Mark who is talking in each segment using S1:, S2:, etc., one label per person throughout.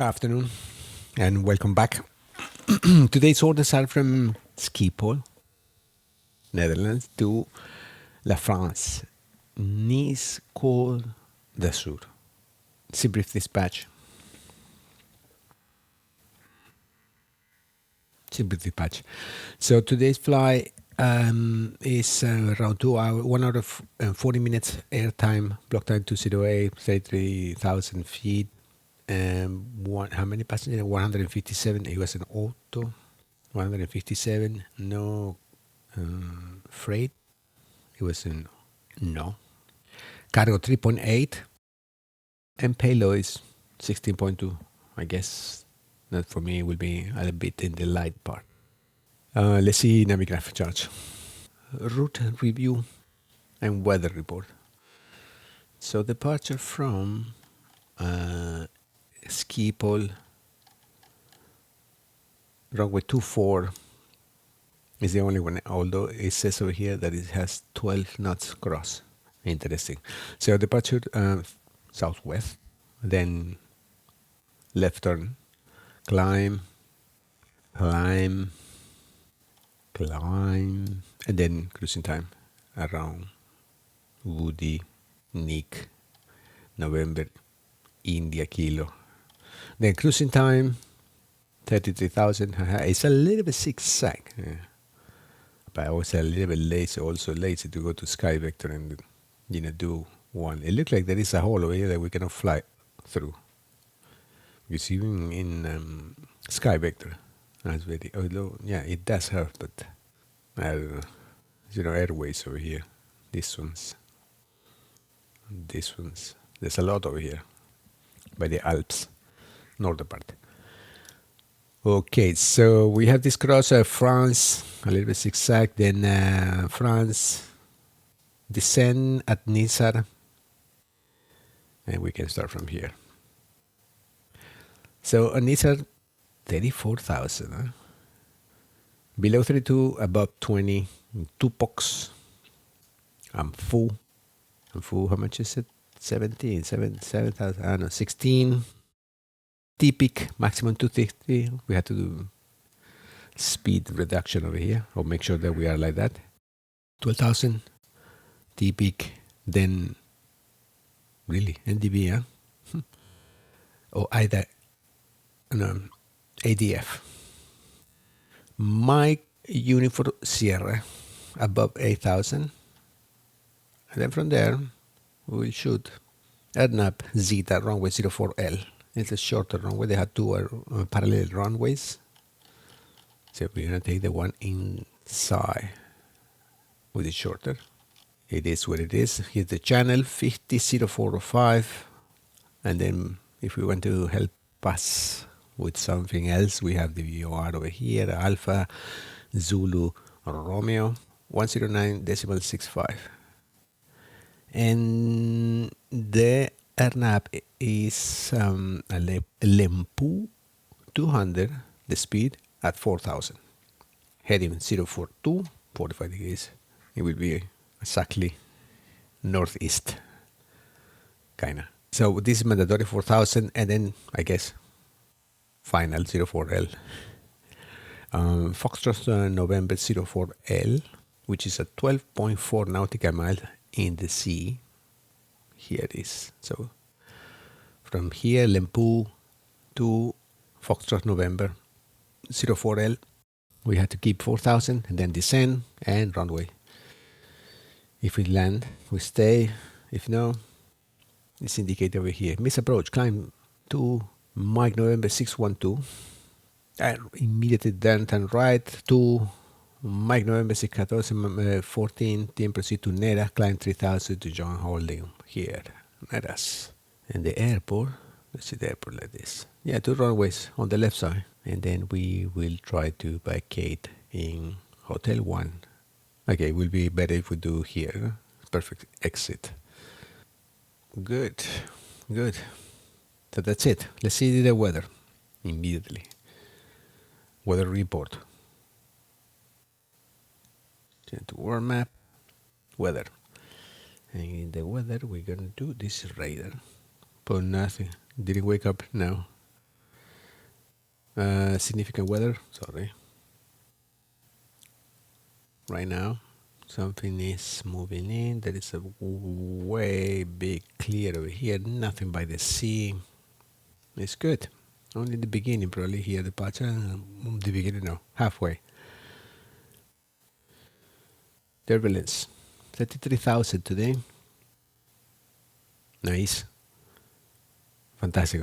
S1: Afternoon and welcome back. Today's orders are from Schiphol, Netherlands to La France, Nice Côte d'Azur. Brief dispatch. Brief dispatch. So today's flight is around 2 hours, 1 hour and 40 minutes airtime, block time 208, 33,000 feet. How many passengers? 157. It was an auto. 157. No freight. It was an no. Cargo 3.8. And payload is 16.2. I guess that for me will be a little bit in the light part. Let's see Navigraph charge. Route review and weather report. So departure from Schiphol, runway 24 is the only one, although it says over here that it has 12 knots cross. Interesting. So departure southwest, then left turn, climb, and then cruising time around Woody, Nick, November, India, Kilo. Then cruising time, 33,000. It's a little bit zigzag. Yeah. But I was a little bit lazy, also lazy to go to Sky Vector and do one. It looked like there is a hole over here that we cannot fly through. Because even in Sky Vector, that's very, although yeah, it does hurt, but I don't know. Airways over here. These ones. There's a lot over here by the Alps, northern part. Okay, so we have this cross France, a little bit zigzag, then France, descend at Nizar, and we can start from here. So on Nizar, 34,000. Huh? Below 32, above 20, 2 pox. I'm full. How much is it? 17, 7,000, I don't know, 16. T-peak, maximum 250. We have to do speed reduction over here, or make sure that we are like that. 12,000. T-peak, then really, NDB, huh? Or either ADF. Mike Uniform Sierra, above 8,000. And then from there, we will shoot Ernap Zeta, runway 04L. It's a shorter runway. They have two parallel runways. So we're going to take the one inside with it shorter. It is what it is. Here's the channel 50405. And then if we want to help us with something else, we have the VOR over here, Alpha Zulu Romeo 109.65. And the RNAP is a Lempu 200, the speed at 4,000. Heading 042, 45 degrees. It will be exactly northeast, kinda. So this is mandatory 4,000, and then I guess final 04L. Foxtrot November 04L, which is a 12.4 nautical mile in the sea. Here it is. So from here, Lempu to Foxtrot November 04L, we had to keep 4,000 and then descend and runway. If we land, we stay. If no, it's indicated over here. Misapproach, climb to Mike November 612. And immediately then turn right to Mike November 614. Then proceed to Nera, climb 3,000 to John Holding here. Neras. And the airport, let's see the airport like this. Yeah, 2 runways on the left side. And then we will try to vacate in Hotel 1. Okay, it will be better if we do here. Perfect exit. Good. So that's it. Let's see the weather immediately. Weather report. Turn to world map. Weather. And in the weather, we're going to do this radar. But nothing. Didn't wake up now. Significant weather, sorry. Right now, something is moving in. There is a way big clear over here. Nothing by the sea. It's good. Only the beginning, probably here, departure. The beginning, no, halfway. Turbulence, 33,000 today. Nice. Fantastic.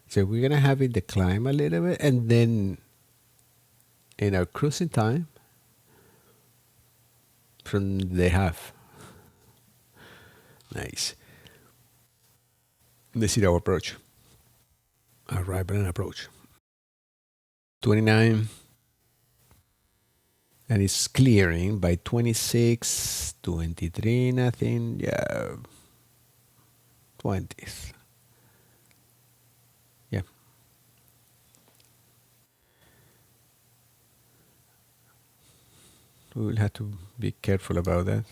S1: So we're going to have it decline a little bit, and then in our cruising time, from the half. Nice. This is our approach. Arrival and approach. 29. And it's clearing by 26, 23, nothing. Yeah. 20th. Yeah. We will have to be careful about that.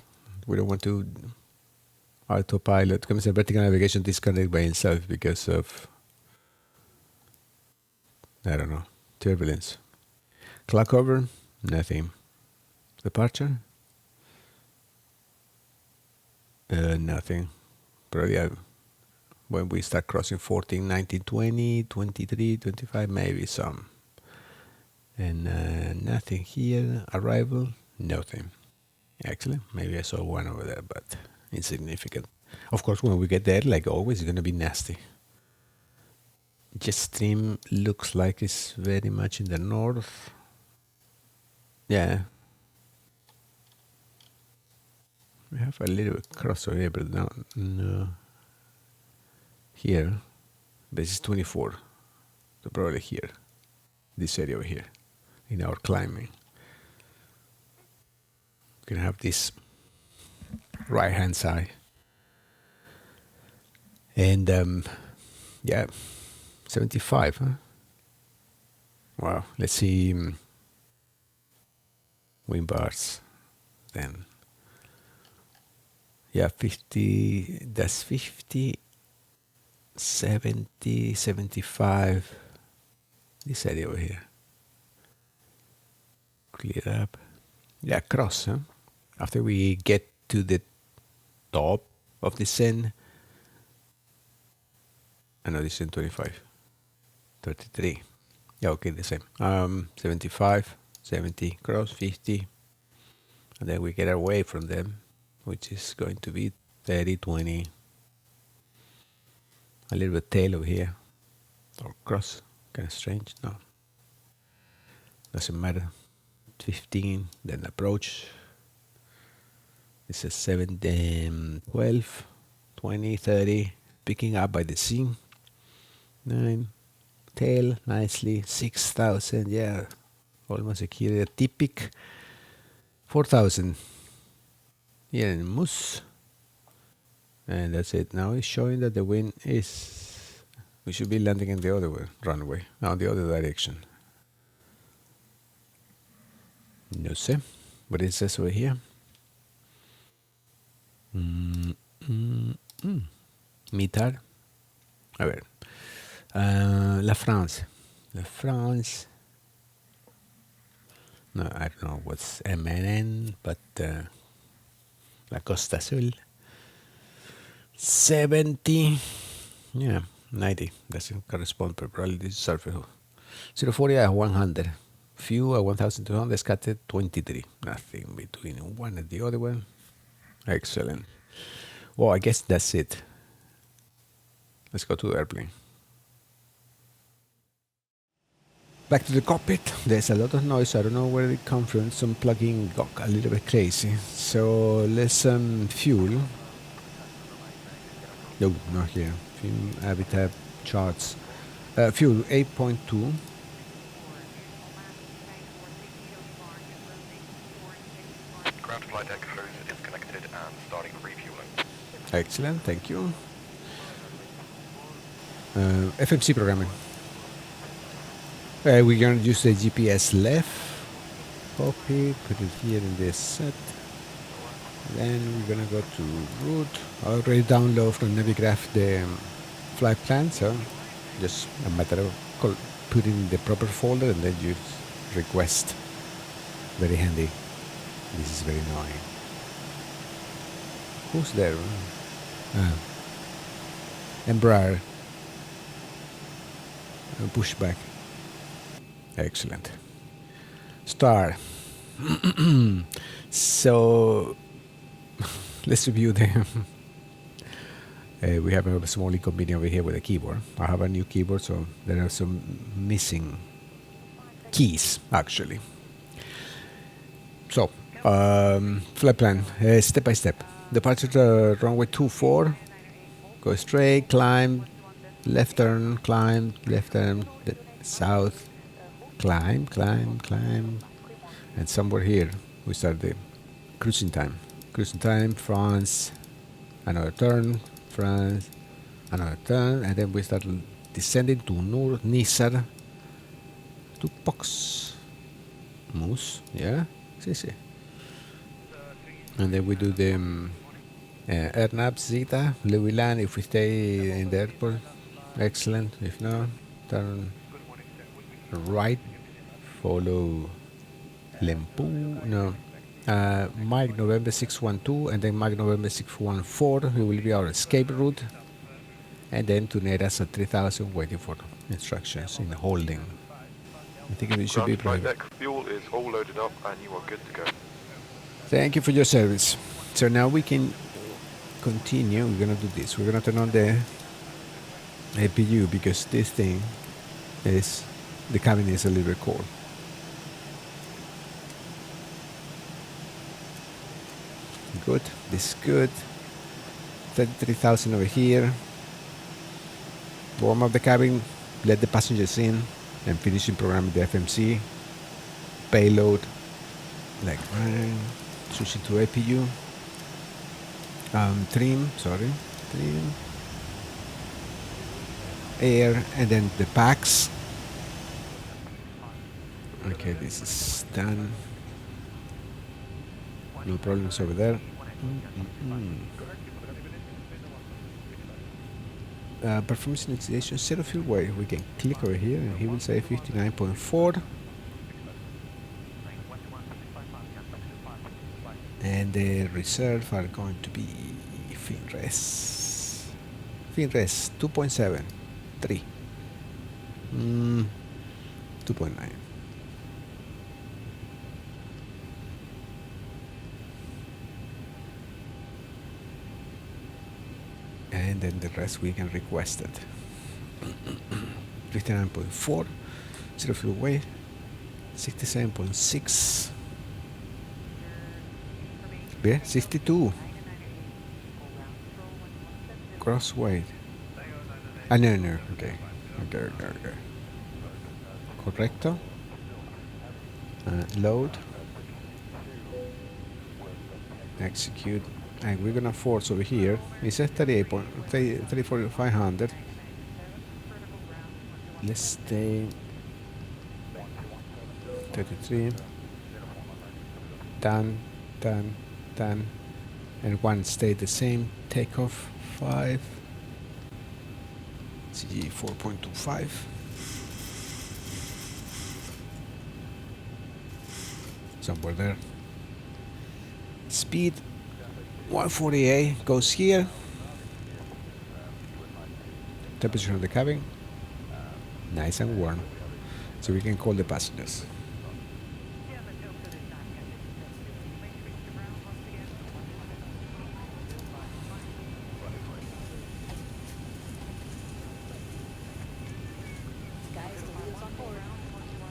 S1: We don't want to autopilot. Comes a vertical navigation disconnect by itself because of, I don't know, turbulence. Clock over, nothing. Departure, nothing. Probably when we start crossing 14, 19, 20, 23, 25, maybe some. And nothing here. Arrival, nothing. Excellent. Maybe I saw one over there, but insignificant. Of course, when we get there, like always, it's going to be nasty. Jet stream looks like it's very much in the north. Yeah. We have a little crossover here, but no. Here, this is 24. So probably here, this area over here, in our climbing. We can have this right-hand side. And yeah, 75, huh? Wow, let's see wind bars then. Yeah, 50, that's 50, 70, 75, this area over here. Clear up. Yeah, cross, huh? After we get to the top of the Seine, I know this is 25, 33. Yeah, okay, the same. 75, 70, cross, 50. And then we get away from them, which is going to be 30, 20. A little bit tail over here. Or cross. Kind of strange. No. Doesn't matter. 15. Then approach. This is 7, 12, 20, 30. Picking up by the sea. 9. Tail nicely. 6,000. Yeah. Almost a key. Typic. 4,000. Here in Moose. And that's it. Now it's showing that the wind is... We should be landing in the other way, runway. No, the other direction. No sé. What it says over here. Mitad. A ver. La France. La France. No, I don't know what's MNN, but La Costa Azul. 70. Yeah, 90. Doesn't correspond, but probably this is surface. 040 at 100. Few at 1,200. Scattered 23. Nothing between one and the other one. Excellent. Well, I guess that's it. Let's go to the airplane. Back to the cockpit. There's a lot of noise. I don't know where it comes from. Some plugin got a little bit crazy. So let's fuel. No, not here. Fuel habitat charts. Fuel 8.2.
S2: Ground flight deck hose is connected and starting refueling.
S1: Excellent, thank you. FMC programming. We're going to use the GPS left. Copy, put it here in this set. Then we're going to go to route. I already download from Navigraph the flight plan, so just a matter of put it in the proper folder and then you request. Very handy. This is very annoying. Who's there? Embraer. Pushback. Excellent. Star. So let's review them. We have a small inconvenience over here with the keyboard. I have a new keyboard, so there are some missing keys actually. So flight plan, step by step. Departure to runway 24. Go straight, climb, left turn, climb, left turn, south, climb, climb, climb, and somewhere here we start the cruising time. Cruising time, France, another turn, France, another turn, and then we start descending to Nur Nisar, to Pox, Moose, yeah, see. And then we do the Ernab, Zeta, we land if we stay in the airport. Excellent. If not, turn right, follow Lempu, no, Mike November 612, and then Mike November 614, it will be our escape route, and then to Neras at 3000 waiting for instructions in holding. I think it should be
S2: flight deck fuel is all loaded up and you are good to go.
S1: Thank you for your service. So now we can continue. We're gonna do this. We're gonna turn on the APU because this thing is, the cabin is a little bit cold. Good, this is good. 33,000 over here. Warm up the cabin, let the passengers in, and finishing programming the FMC. Payload, like switching to APU. Trim, air, and then the packs. Okay, this is done. No problems over there. Performance initiation, zero fuel weight. We can click over here and he will say 59.4. And the reserve are going to be FinRes 2.7, 3, 2.9. And then the rest we can request it. 59.4, zero fuel weight, 67.6. Yeah, 62. Cross weight. No. Okay. Correcto. Load. Execute. And we're gonna force over here. It says 34,500. Let's stay 33. Done. And one stay the same. Takeoff 5. CG 4.25. Somewhere there. Speed 148 goes here. Temperature of the cabin nice and warm, so we can call the passengers.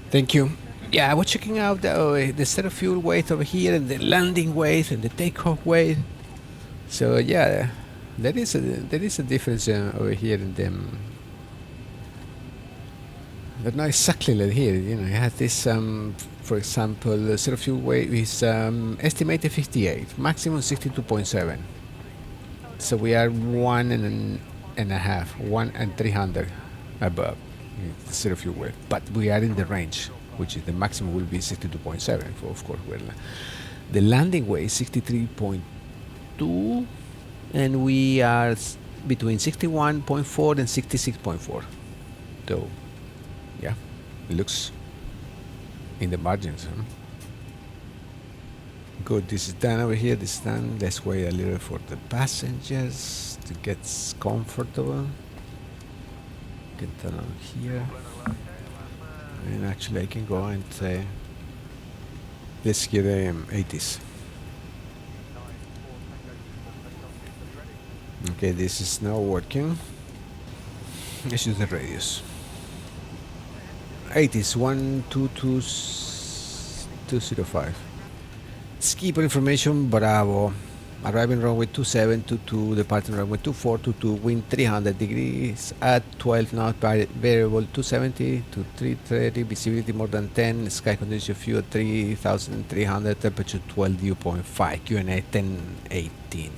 S1: Thank you. Yeah, I was checking out the set of fuel weight over here and the landing weight and the takeoff weight. So yeah, there is a difference over here in them. But not exactly like here. You know, you have this. For example, the set of fuel weight is estimated 58, maximum 62.7. So we are 1.5 above the set of fuel weight, but we are in the range, which is the maximum will be 62.7. Of course, the landing weight is 63.2, and we are between 61.4 and 66.4. So, yeah, It looks in the margins. Huh? Good, this is done over here, this is done. Let's wait a little for the passengers to get comfortable. Get turn on here. And actually I can go and say, let's get the 80s. Okay, this is now working. Let's use the radius. 80s, 122.205. Skipper information, Bravo. Arriving runway 2722, departing runway 2422, wind 300 degrees at 12 knots, variable 270 to 330, visibility more than 10, sky condition fuel 3300, temperature 12 dew point 5, Q&A 1018.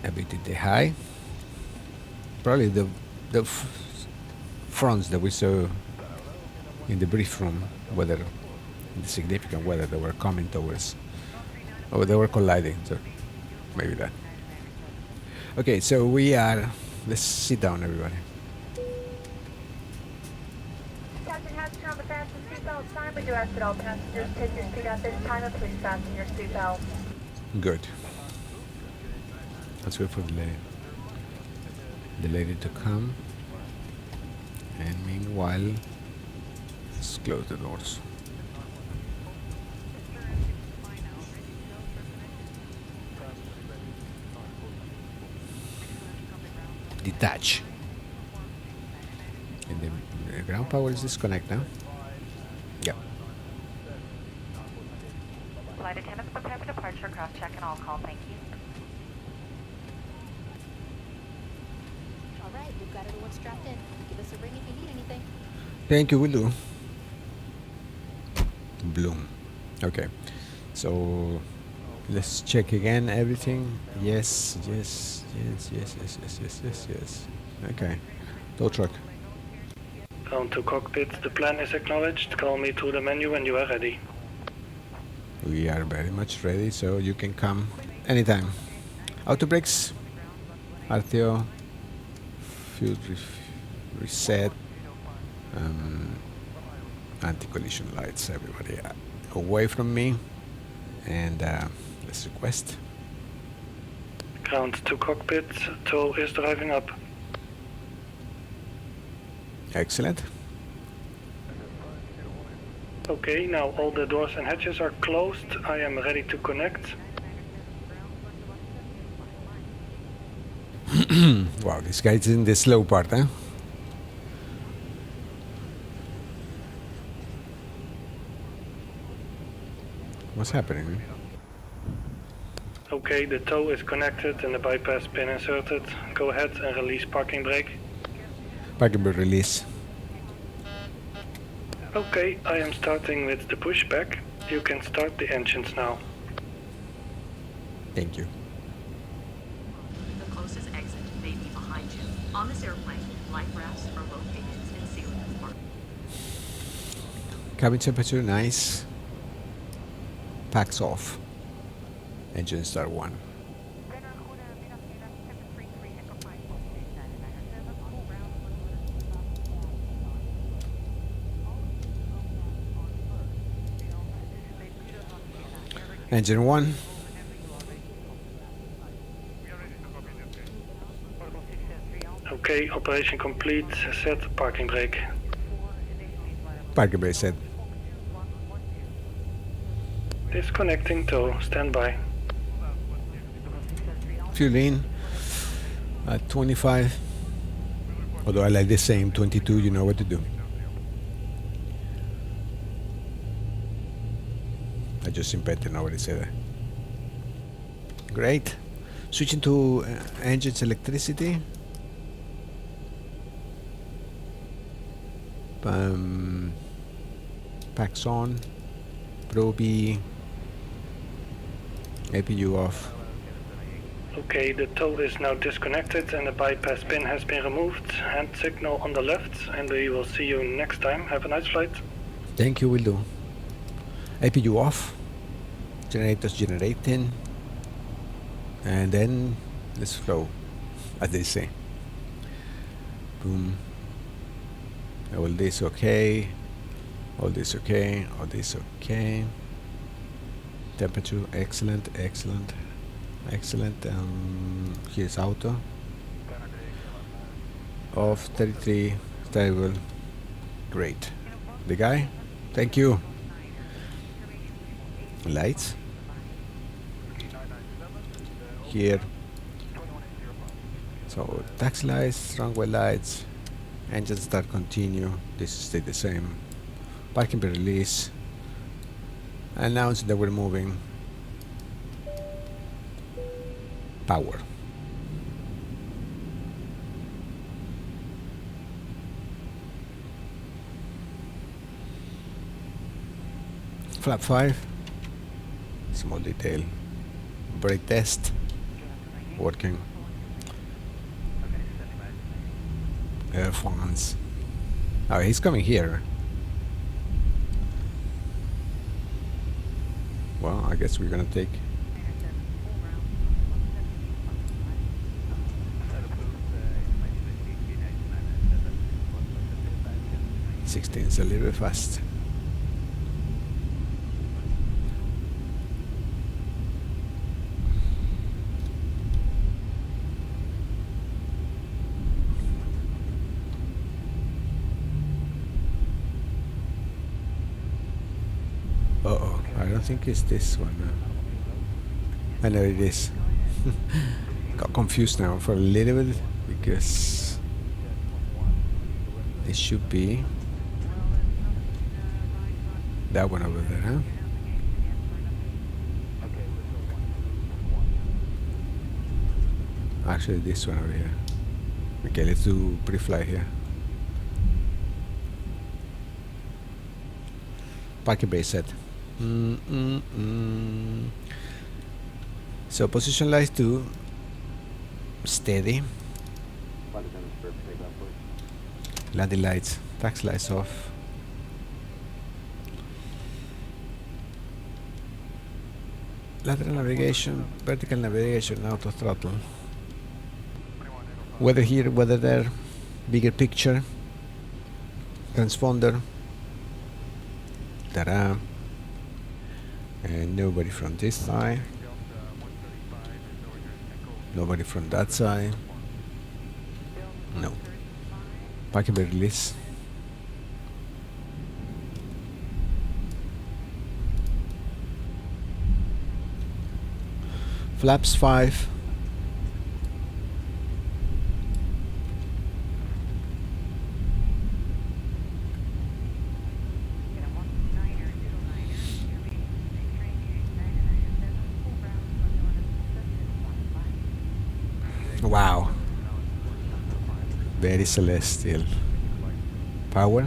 S1: A bit in the high. Probably the fronts that we saw in the brief room, weather, the significant weather that were coming towards. Oh, they were colliding, so maybe that. Okay, so we are. Let's sit down, everybody.
S3: Captain Hatcher on the fasten seatbelt sign. We do ask that all passengers take your seat at this time and please fasten your seatbelt.
S1: Good. Let's wait for the lady to come. And meanwhile, let's close the doors. Detach. And the ground power is disconnect now. Yeah.
S4: Flight attendants prepare for departure, craft check and all call, thank you.
S5: All right, we've got everyone strapped in. Give us a ring if you need anything.
S1: Thank you, will do. Bloom. Okay. So let's check again everything. Yes. Okay. Tow truck.
S6: Ground to cockpit, the plan is acknowledged. Call me through the menu when you are ready.
S1: We are very much ready, so you can come anytime. Auto brakes. RTO. Fuel reset. Anti-collision lights, everybody away from me. And let's request.
S6: Ground to cockpit, tow is driving up.
S1: Excellent.
S6: Okay, now all the doors and hatches are closed. I am ready to connect.
S1: Wow, this guy's in the slow part, huh? What's happening?
S6: Okay, the tow is connected and the bypass pin inserted. Go ahead and release parking brake.
S1: Parking brake release.
S6: Okay, I am starting with the pushback. You can start the engines now.
S1: Thank you.
S7: The closest exit may be behind you. On this airplane, life rafts are located in ceiling compartments.
S1: Cabin temperature, nice. Packs off. Engine start 1. Engine 1.
S6: Okay, operation complete. Set parking brake.
S1: Parking brake set.
S6: Disconnecting tow. Stand by.
S1: Fuel in at 25. Although I like the same 22, you know what to do. I just invented nobody said that. Great. Switching to engines electricity. Packs on. Pro B. APU off.
S6: Okay, the tow is now disconnected and the bypass pin has been removed. Hand signal on the left, and we will see you next time. Have a nice flight.
S1: Thank you, will do. APU off. Generators generating. And then let's flow, as they say. Boom. All this okay. All this okay. All this okay. Temperature excellent, excellent, excellent. Here's auto. Off 33. Stable. Great. The guy. Thank you. Lights. Here. So taxi lights, runway lights, engine start continue. This stay the same. Parking brake release. Announce that we're moving. Power. Flap 5. Small detail. Brake test. Working. Air fans. Oh, he's coming here. Well, I guess we're gonna take 16's a little bit fast. Uh-oh, I don't think it's this one. I know it is. Got confused now for a little bit because it should be that one over there, huh? Actually, this one over here. Okay, let's do pre-fly here. Parking base set. So position lights to steady. Landing lights, taxi lights off. Lateral navigation, vertical navigation, auto throttle. Weather here, weather there, bigger picture, transponder. Ta-da! And nobody from this side. Nobody from that side. No. Parking brake release. Flaps 5. Wow. Very celestial. Power.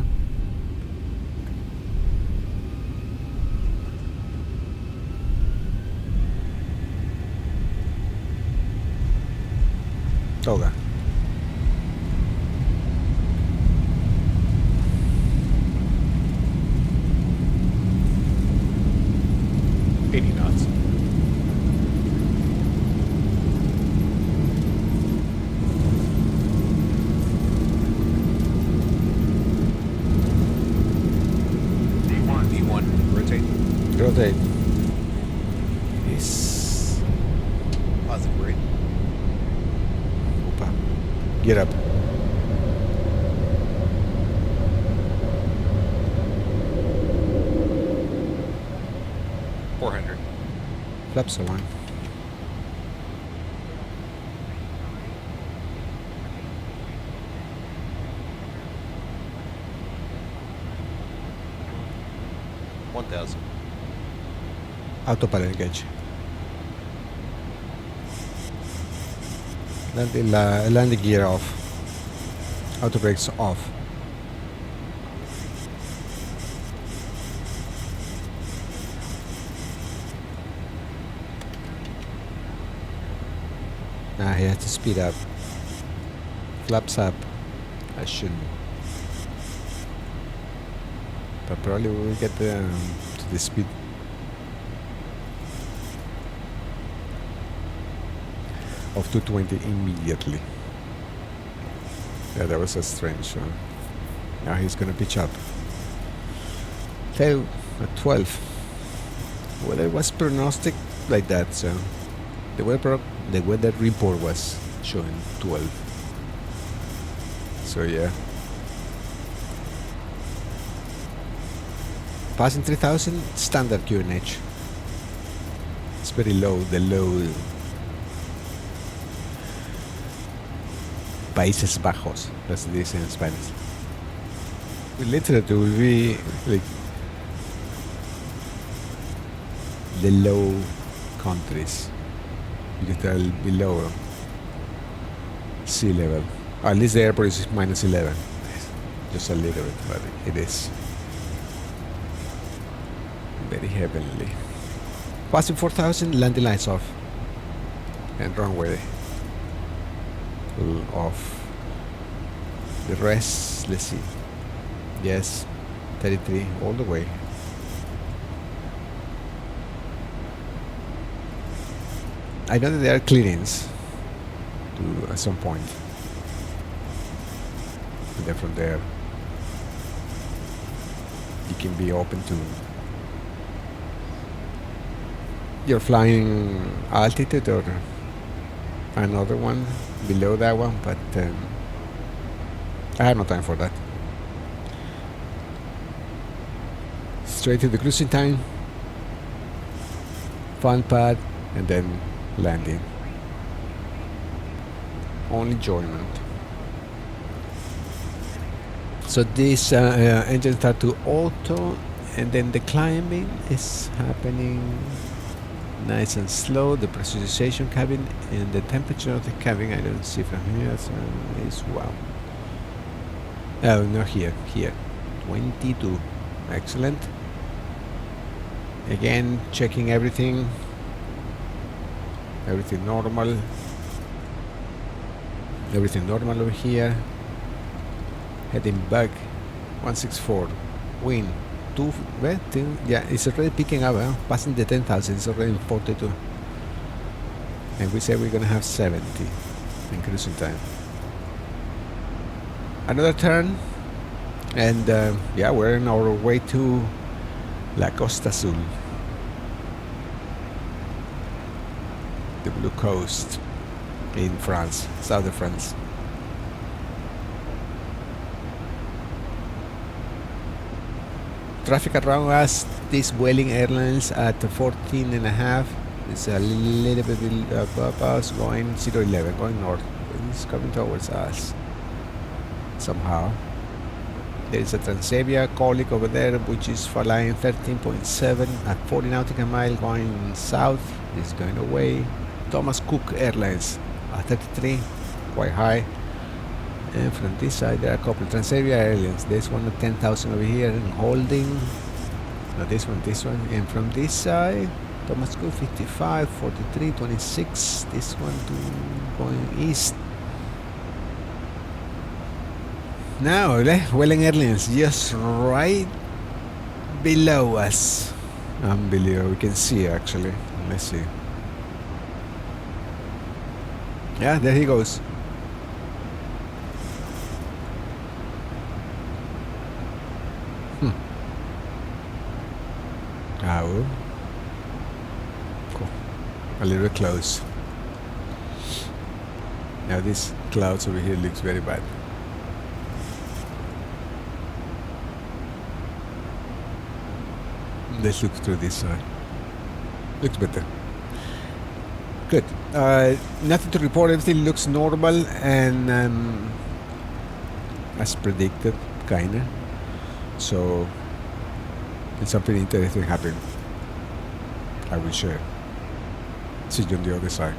S1: Toga. knots.
S2: D1, rotate.
S1: Rotate.
S2: Is positive rate.
S1: Opa. Get up. Flaps are on. Autopilot engage. Landing gear off. Auto brakes off. Nah, he has to speed up. Flaps up. I shouldn't. But probably we will get to the speed of 220 immediately. Yeah, that was a strange one. Now he's gonna pitch up. Tail at 12. Weather was prognostic like that, so the weather report was showing 12. So yeah. Passing 3000, standard QNH. It's very low, the low Países Bajos, that's this in Spanish. Literally will be like the low countries. You can tell below sea level. At least the airport is minus 11. Just a little bit, but it is very heavenly. Passing 4000, landing lights off. And runway off. The rest, let's see. Yes, 33 all the way. I know that there are clearings to at some point. And then from there, you can be open to your flying altitude or another one below that one, but I have no time for that. Straight to the cruising time, fun pad, and then landing. Only enjoyment. So this engine start to auto, and then the climbing is happening nice and slow. The pressurization cabin and the temperature of the cabin I don't see from here, so is wow. Oh, no, here 22. Excellent. Again, checking everything normal, everything normal over here. Heading back 164, wind 2, yeah, it's already picking up, passing the 10,000, it's already in 42, and we say we're gonna have 70 in cruising time. Another turn, and yeah, we're on our way to La Costa Azul, the blue coast in France, south of France. Traffic around us, this Vueling Airlines at 14.5. It's a little bit above us, going 011, going north. It's coming towards us somehow. There is a Transavia colleague over there, which is flying 13.7 at 40 nautical mile, going south. It's going away. Thomas Cook Airlines at 33, quite high. And from this side, there are a couple of Transavia Airlines. There's one at 10,000 over here and holding. No, this one. And from this side, Thomas Cook 55, 43, 26. This one going east. Now, Vueling Airlines just right below us. Unbelievable. We can see actually. Let's see. Yeah, there he goes. Oh, cool. A little close. Now these clouds over here looks very bad. Let's look through this side. Looks better. Good. Nothing to report. Everything looks normal and as predicted, kinda. So and something interesting happened. I will share. See you on the other side.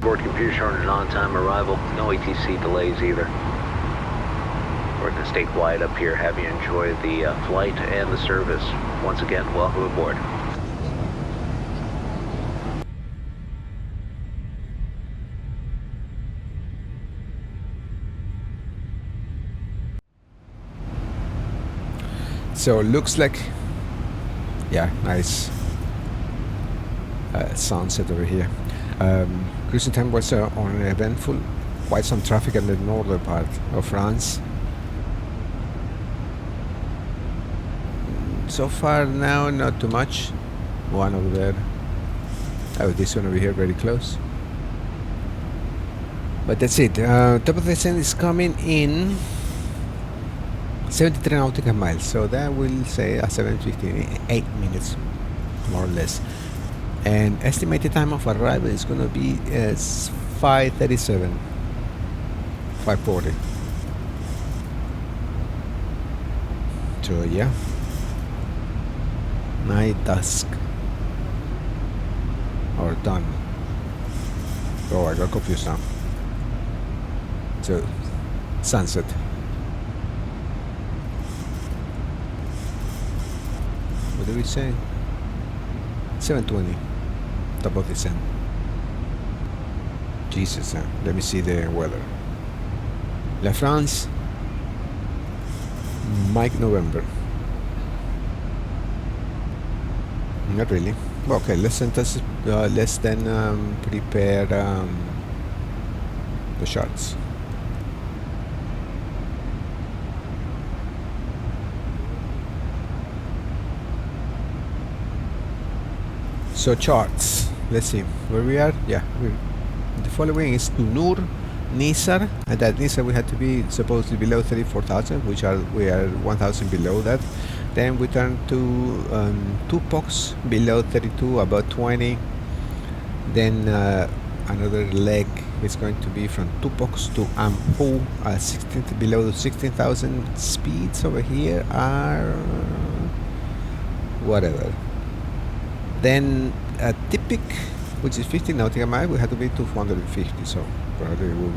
S8: Board computer showing an on-time arrival. No ATC delays either. We're going to stay quiet up here, have you enjoy the flight and the service. Once again, welcome aboard.
S1: So looks like, yeah, nice sunset over here. Cruising time was uneventful. Quite some traffic in the northern part of France. So far now, not too much. One over there. Oh, this one over here, very close. But that's it. Top of the descent is coming in 73 nautical miles. So that will say 7:15, 8 minutes, more or less. And estimated time of arrival is going to be 5:37, 5:40. So yeah, night dusk or done. Oh, I got confused now. So sunset. What do we say? 7:20. Top of descent. Jesus, let me see the weather. La France, Mike November. Not really. Okay, let's then prepare the charts. So charts. Let's see where we are. Yeah, the following is to Nur, Nisar, and at Nisar we had to be supposedly below 34,000, which we are 1,000 below that. Then we turn to Tupox, below 32, about 20. Then another leg is going to be from Tupox to Ampu, below 16,000. Speeds over here are whatever. Then a Typic, which is 50 nautical miles, we have to be 250, so probably will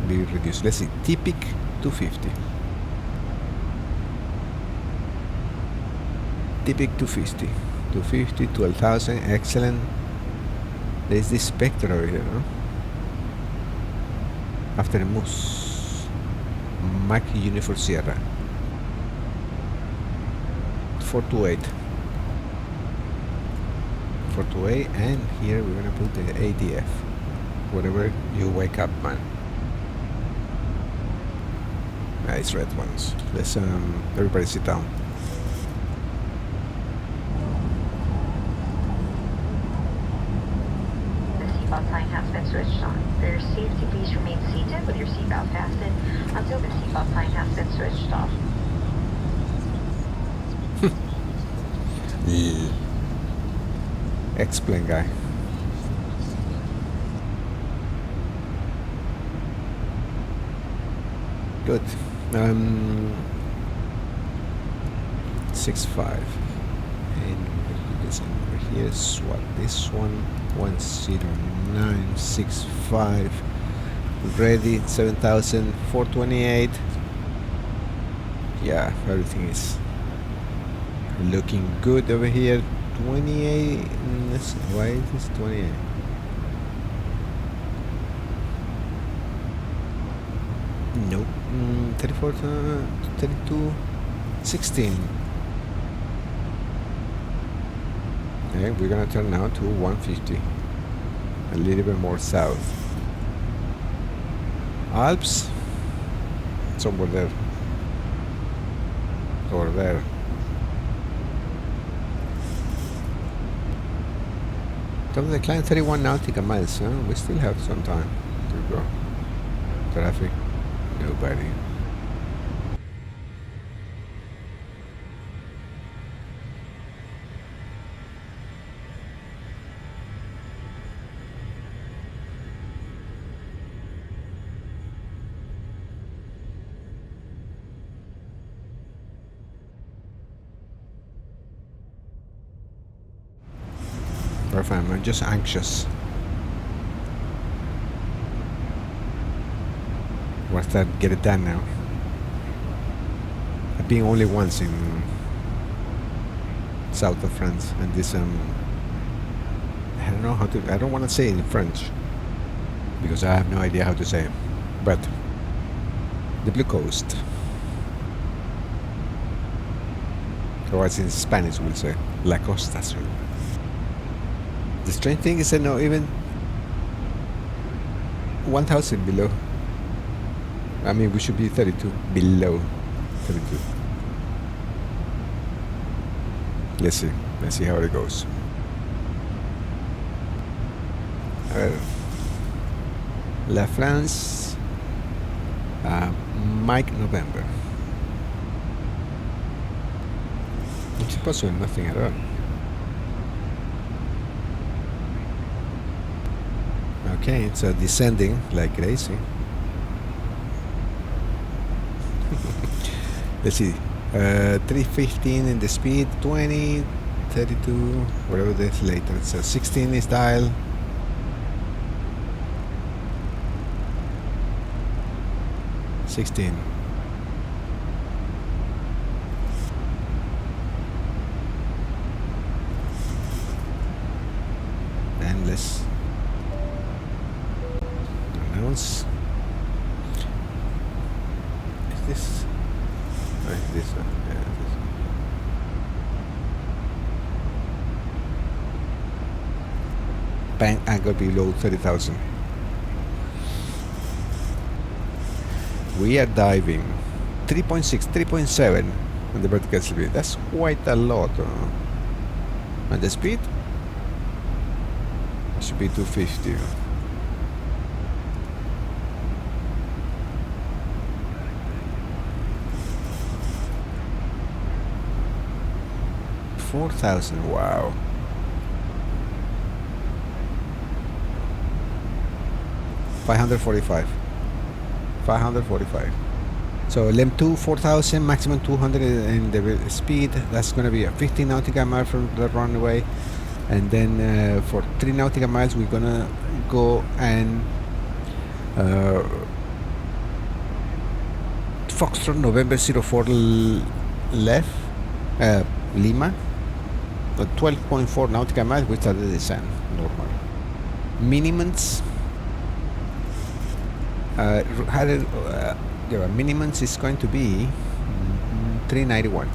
S1: be reduced. Let's see, Typic 250. Typic 250. 250, 12,000, excellent. There's this Spectre over here, no? After the Moose. Mac Uniform Sierra. 428. 428, and here we're gonna put the ADF. Whatever you wake up, man. Nice red ones. Let's everybody sit down.
S9: The seatbelt sign has been switched on. For your safety, please remain seated with your seatbelt fastened until the seatbelt sign has been switched off.
S1: Yeah. X-plane guy. Good. 6.5. And this over here, swap this one. 10965. Ready. 7,428. Yeah, everything is looking good over here. 28. Why is this 28? Nope. 34, 32, 16. Okay, we're gonna turn now to 150. A little bit more south. Alps. Somewhere there. Or there. Top of the climb, 31 nautical miles, huh? We still have some time to go. Traffic, nobody. Perfect, I'm just anxious. What's that? Get it done now. I've been only once in south of France, and this I don't know how to. I don't want to say it in French because I have no idea how to say it. But the Blue Coast. Or as in Spanish we'll say, La Costa Sur. The strange thing is that not even 1,000 below. I mean, we should be 32 below 32. Let's see how it goes. La France, Mike November. It's possible nothing at all. Okay, it's descending like crazy. Let's see, 315 in the speed, 20, 32, whatever it is later. So 16 is dial. $16. And let's announce. Is this? Oh, it's this one. Yeah, this one. Bang angle below 30,000. We are diving 3.6, 3.7 on the vertical speed. That's quite a lot. And the speed? It should be 250. $4,000, wow. $545. So LEM2 4,000, maximum 200 in the speed. That's going to be a 15 nautical miles from the runway, and then for 3 nautical miles we're gonna go and Foxtrot November 04 left Lima at 12.4 nautical miles. We started the descent normal. Minimums minimums is going to be 391.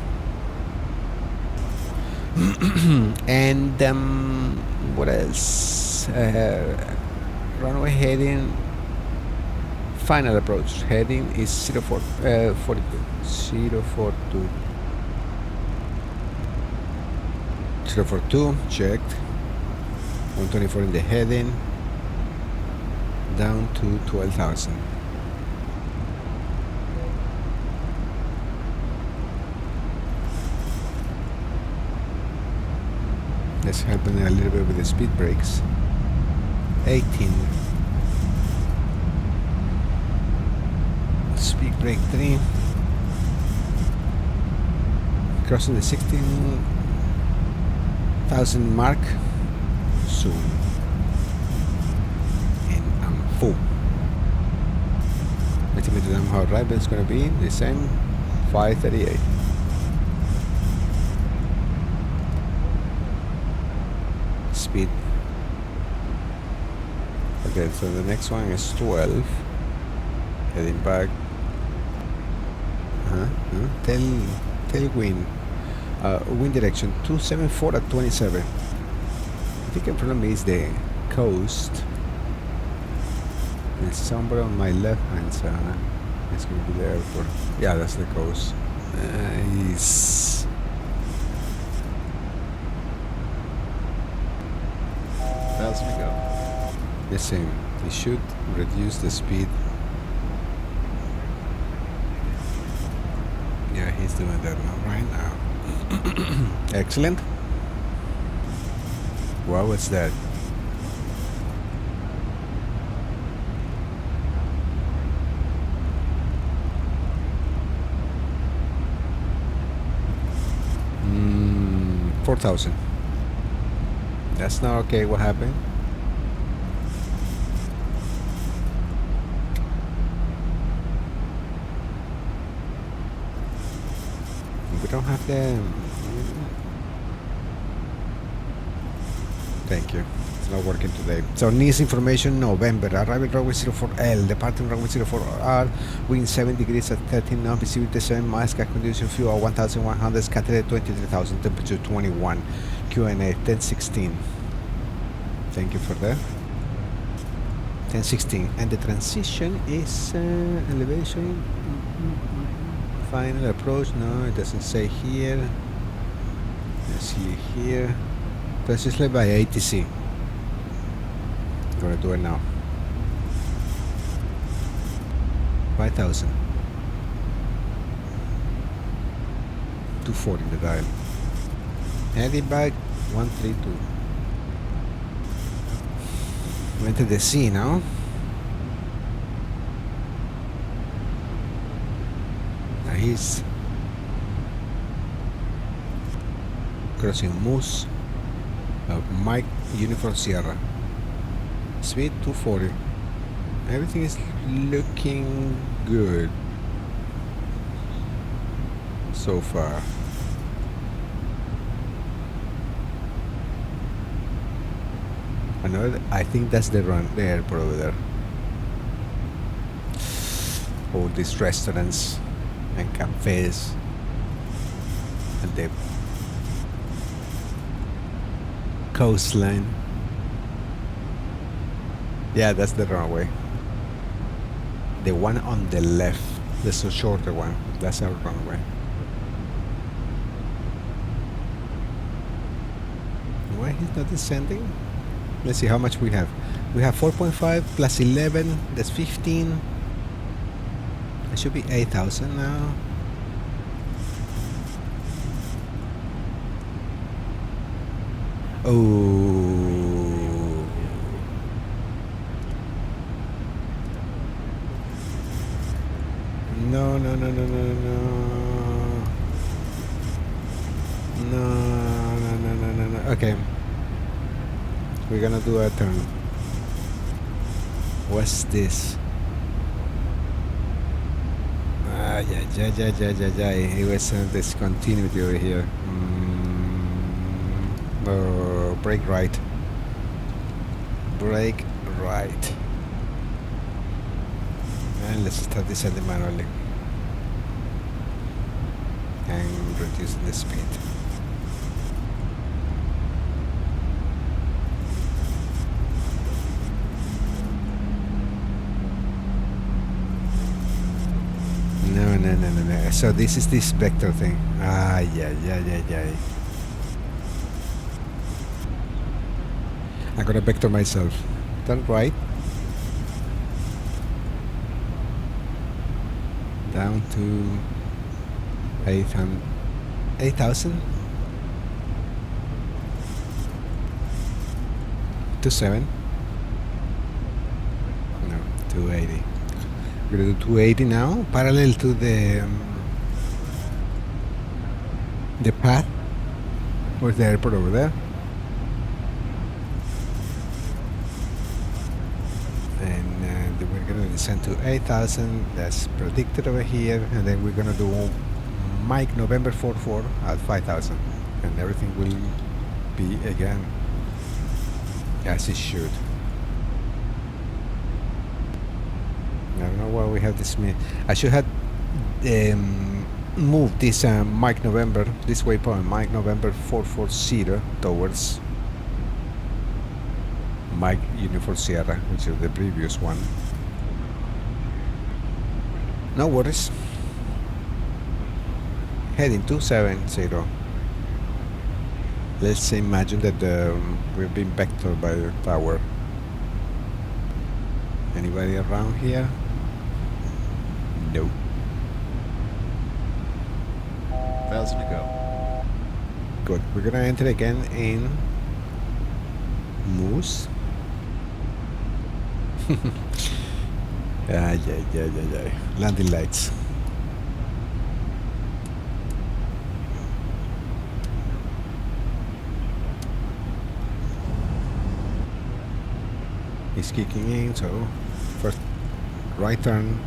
S1: And what else? Runway heading, final approach heading is 42. 042 checked. 124 in the heading, down to 12,000. Let's help them a little bit with the speed brakes. 18. Speed brake 3. Crossing the 16,000 mark soon. And I'm full. Estimated how arrival is going to be the same, 538. Speed. Okay, so the next one is 12. Heading back. Tailwind. Wind direction 274 at 27. I think the problem is the coast. It's somewhere on my left hand side. It's going to be the airport. Yeah, that's the coast. Nice. As we go. The same. It should reduce the speed. Yeah, he's doing that now, right now. Excellent. Wow, what's that? Mm, 4,000. That's not okay. What happened? We don't have them. Thank you. not working today. So Nice information, November, arriving runway 04L, departing runway 04R, wind 7 degrees at 13 knots, visibility 7 miles, sky condition fuel 1100, scatter 23,000, temperature 21, Q&A 1016. Thank you for that. 1016, and the transition is elevation, final approach, no, it doesn't say here. Let's see here. Transition by ATC. I'm gonna do it now. 5,000. 240 the dial. Heading back 132. Went to the sea now. Nice. Crossing Moose. Mike Uniform Sierra. Speed 240. Everything is looking good so far. I think that's the airport over there. All these restaurants and cafes and the coastline. Yeah, that's the runway. The one on the left, the shorter one, that's our runway. Why he's not descending? Let's see how much we have. We have 4.5 plus 11, that's 15. It should be 8,000 now. Oh. No, no, no, no, no, no. No, no, no, no, no, no. Okay. We're gonna do a turn. What's this? Yeah. It was discontinuity over here. Oh, brake right. Brake right. And let's start descending manually. And reducing the speed. No. So this is this vector thing. Yeah. I gotta vector myself. Turn right. Down to 8,000. To 7. No, 280. We're gonna do 280 now, parallel to the path. Where's the airport over there? And we're gonna descend to 8,000. That's predicted over here, and then we're gonna do Mike November 44 at 5,000, and everything will be again as it should. I don't know why we have this. I should have moved this Mike November, this waypoint, Mike November 440 towards Mike Uniform Sierra, which is the previous one. No worries. Heading 270. Let's imagine that we've been vectored by the tower. Anybody around here? No.
S10: 1,000 to go.
S1: Good. We're gonna enter again in Moose. Yeah. Landing lights. It's kicking in, so first right turn.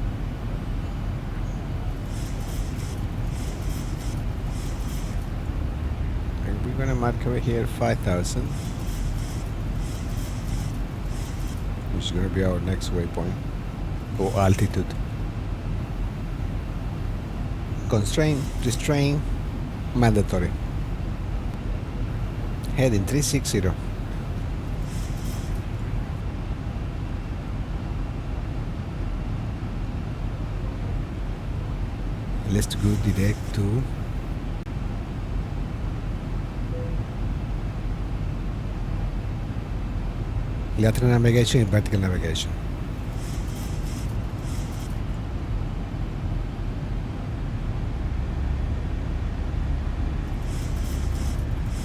S1: And we're gonna mark over here 5,000. which is going to be our next waypoint, or altitude. Constraint, restrain, mandatory. Heading 360. Let's go direct to lateral navigation and vertical navigation.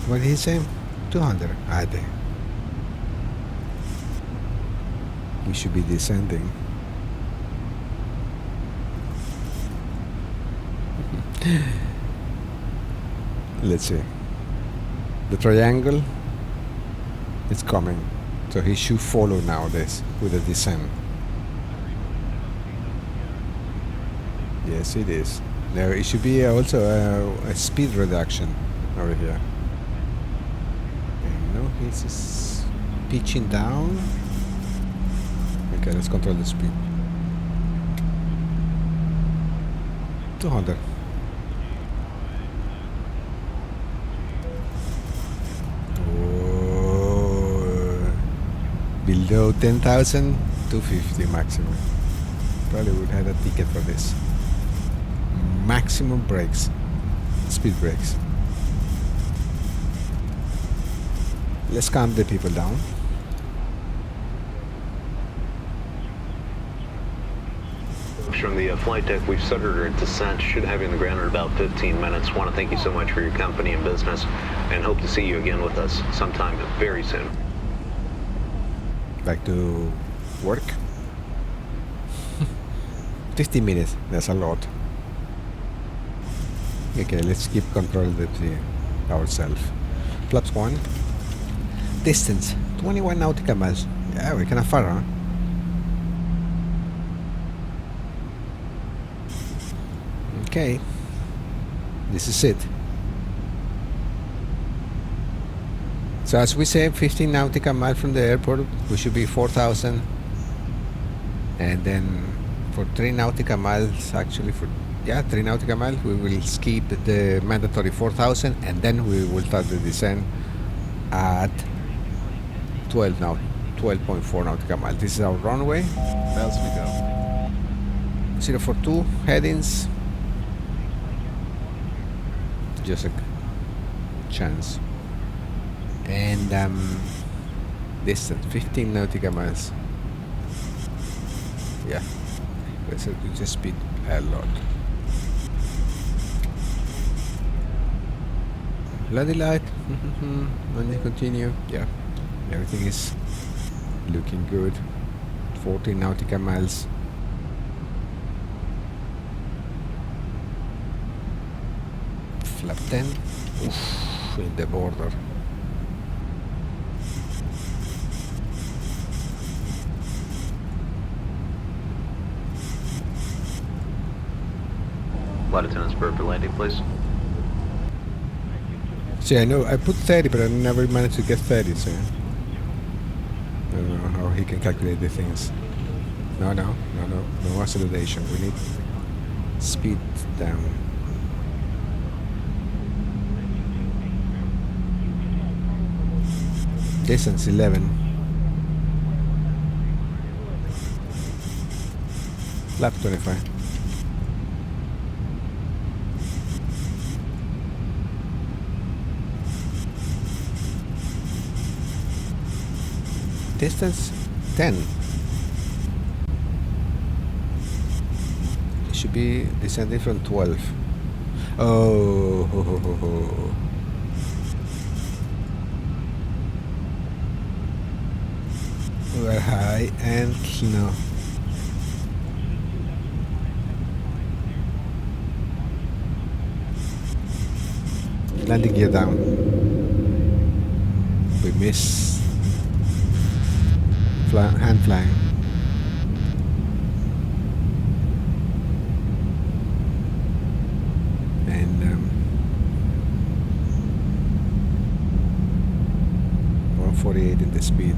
S1: What did he say? 200. I think we should be descending. Let's see. The triangle is coming, so he should follow now this with a descent. Yes, it is. There it should be also a speed reduction over here. And no, he's just pitching down. Okay, let's control the speed. 200. Below 10,000, 250 maximum. Probably would have a ticket for this. Maximum brakes, speed brakes. Let's calm the people down.
S8: From the flight deck, we've started our descent. Should have you on the ground in about 15 minutes. Want to thank you so much for your company and business, and hope to see you again with us sometime very soon.
S1: Back to work. 50 minutes, that's a lot. Okay, let's keep control of the ourselves. Flaps 1. Distance 21 nautical miles. Yeah, we're kind of far, huh? Okay, this is it. So as we say, 15 nautical miles from the airport, we should be 4,000. And then for 3 nautical miles, actually 3 nautical miles, we will skip the mandatory 4,000, and then we will start the descent at 12.4 nautical miles. This is our runway.
S10: 1,000 to go.
S1: 042 headings. Just a chance. And distance 15 nautical miles. Yeah, let's just speed a lot. Bloody light. When they continue, yeah, everything is looking good. 14 nautical miles. Flap 10. Oof, in the border.
S8: Flight attendants, prepare for landing, please.
S1: See, I know I put 30, but I never managed to get 30, so I don't know how he can calculate the things. No acceleration. We need speed down. Distance 11. Lap 25. Distance 10. It should be descending from 12. Oh, ho, ho, ho, ho. We're high and no. Landing gear down. We miss. Hand flying. And 148 in the speed.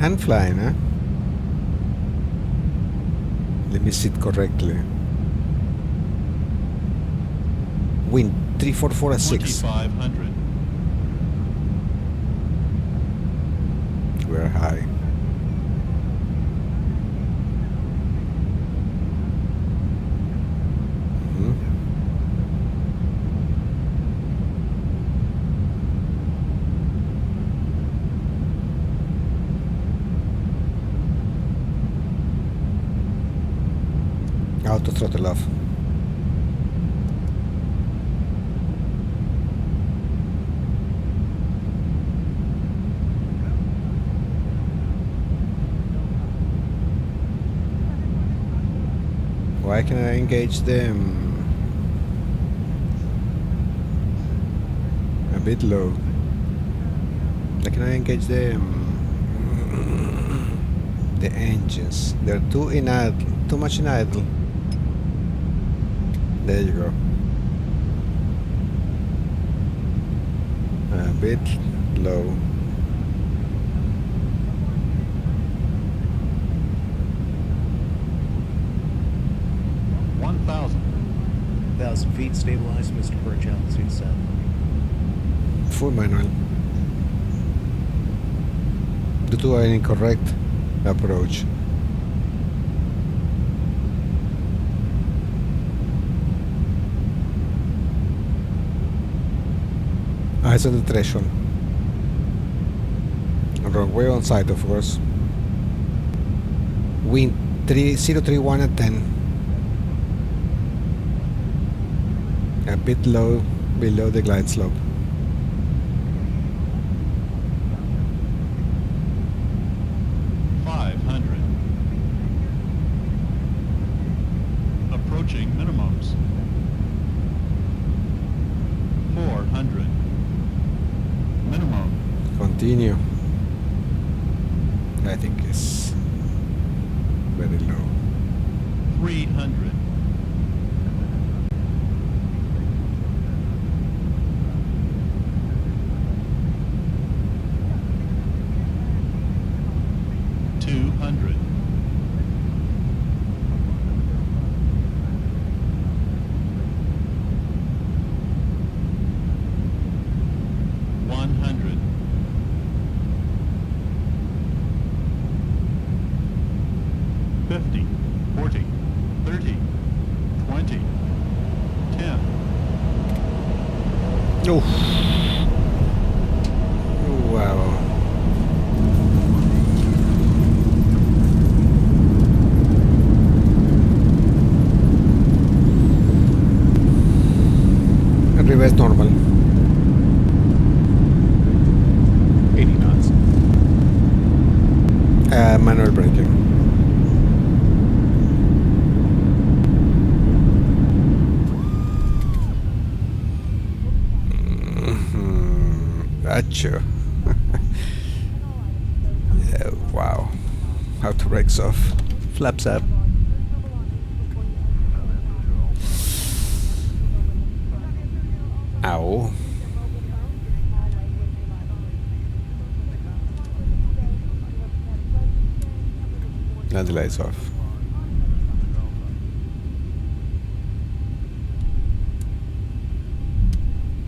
S1: hand flying, huh? Let me sit correctly. Wind 344 at 6.
S11: 2,500.
S1: We're high. Auto throttle off. Why can I engage them? A bit low. Why can I engage them? The engines. They're too in idle. Too much in idle. There you go. A bit low.
S10: Thousand feet, stabilize, Mr. Birch, altitude set.
S1: Full manual. Due to an incorrect approach. Eyes on the threshold. Wrong way on side, of course. Wind 3031 at 10. A bit low, below the glide slope.
S11: Approaching minimums. 400. Minimum.
S1: Continue. I think it's very low.
S11: 300.
S1: Reverse normal.
S10: 80 knots.
S1: Manual braking. Gotcha. Yeah, wow. How to brakes off. Flaps up. Ow. Now the lights off.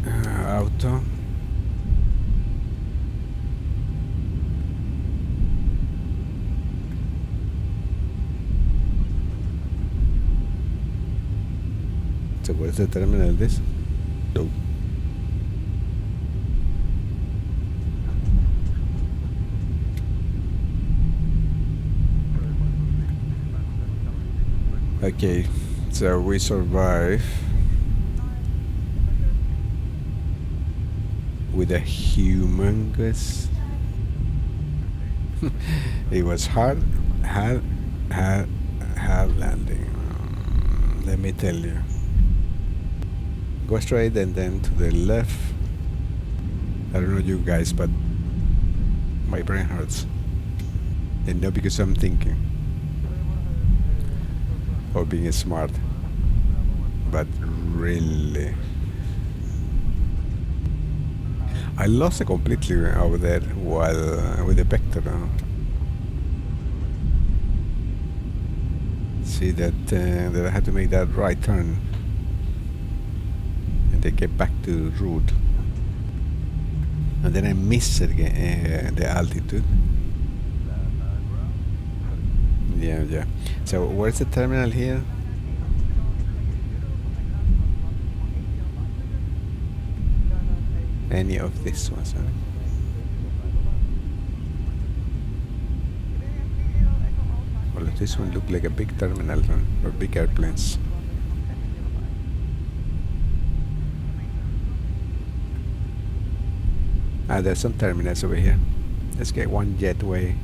S1: Auto. So where's the terminal of this? No. Okay, so we survive with a humongous. It was hard landing. Let me tell you. Go straight and then to the left. I don't know you guys, but my brain hurts. And not because I'm thinking or being smart, but really. I lost it completely over there while with the vector. see that that I had to make that right turn and then get back to route. And then I missed it again, the altitude. Yeah. So where's the terminal here? Any of these ones, huh? Well, this one looked like a big terminal, huh? Or big airplanes. Ah, there's some terminals over here. Let's get one jetway.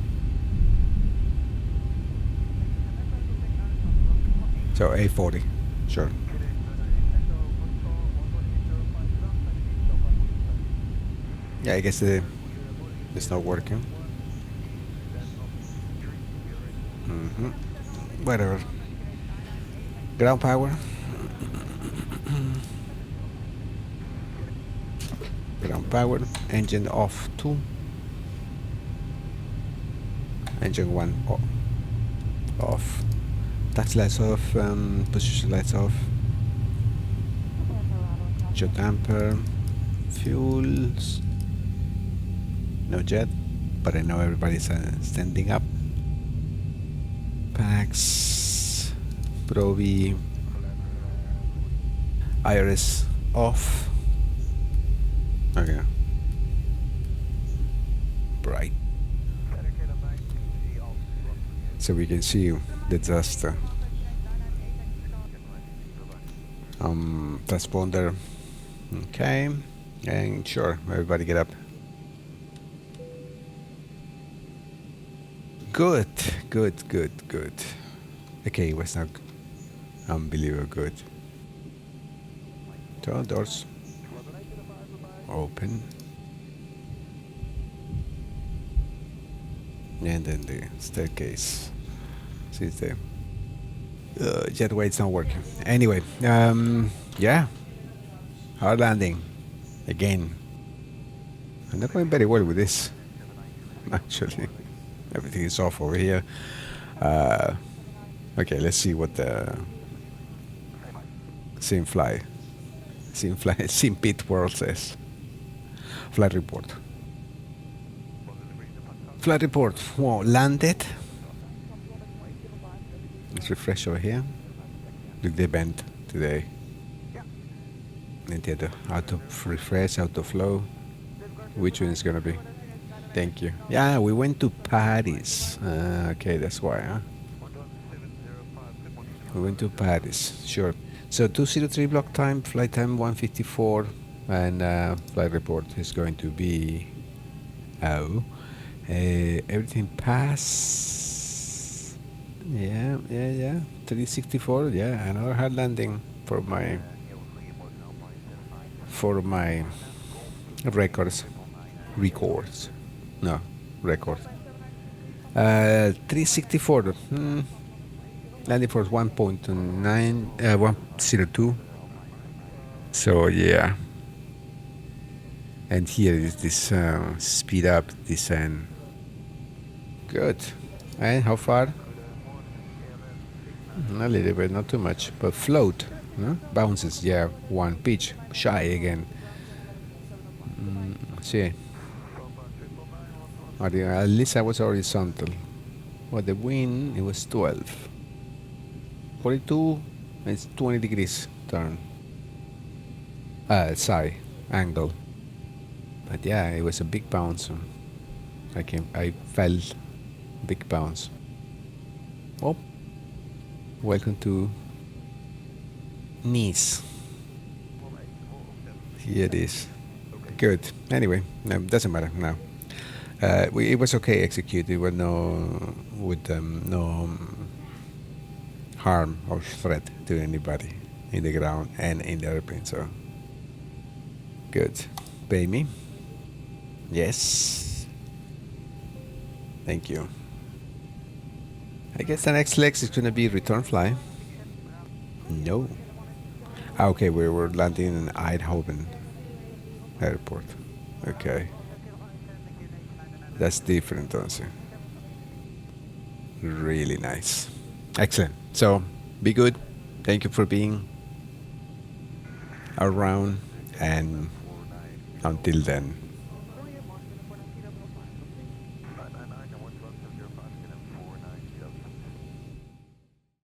S1: So A40, sure. Yeah, I guess it's not working. Whatever. Ground power. Ground power. Engine off 2. Engine 1 off. Tax lights off. Position lights off. Jet damper. Fuels. No jet, but I know everybody's standing up. Packs. Provi. Iris off. Okay. Bright. So we can see the disaster. Transponder. Okay. And sure, everybody get up. Good. Okay, it was not unbelievable good. So doors open. And then the staircase. Since the jetway is not working. Anyway, yeah. Hard landing. Again. I'm not going very well with this. Actually. Everything is off over here. Okay, let's see what the Simbitworld says. Flight report. Flight report. Whoa, landed. Let's refresh over here. Look, they bent today. And the auto refresh, auto flow. Which one is gonna be? Thank you. Yeah, we went to Paris. Okay, that's why, huh? We went to Paris, sure. So 203 block time, flight time 154, and flight report is going to be everything pass. Yeah. 364. Yeah, another hard landing for my records. No, record. 364. Landing force 1.102. So yeah. And here is this speed up descent. Good. And how far? A little bit, not too much, but float. No? Bounces, yeah. 1 pitch, shy again. See. At least I was horizontal. Well, the wind, it was 12. 42, it's 20 degrees turn. Side angle. But yeah, it was a big bounce. I felt big bounce. Oh, welcome to Nice. Here it is. Good. Anyway, no, doesn't matter now. It was okay executed with no harm or threat to anybody in the ground and in the airplane. So good. Pay me. Yes. Thank you. I guess the next leg is gonna be return fly. No. Okay, we were landing in Eindhoven Airport. Okay. That's different also. Really nice. Excellent. So be good. Thank you for being around, and until then.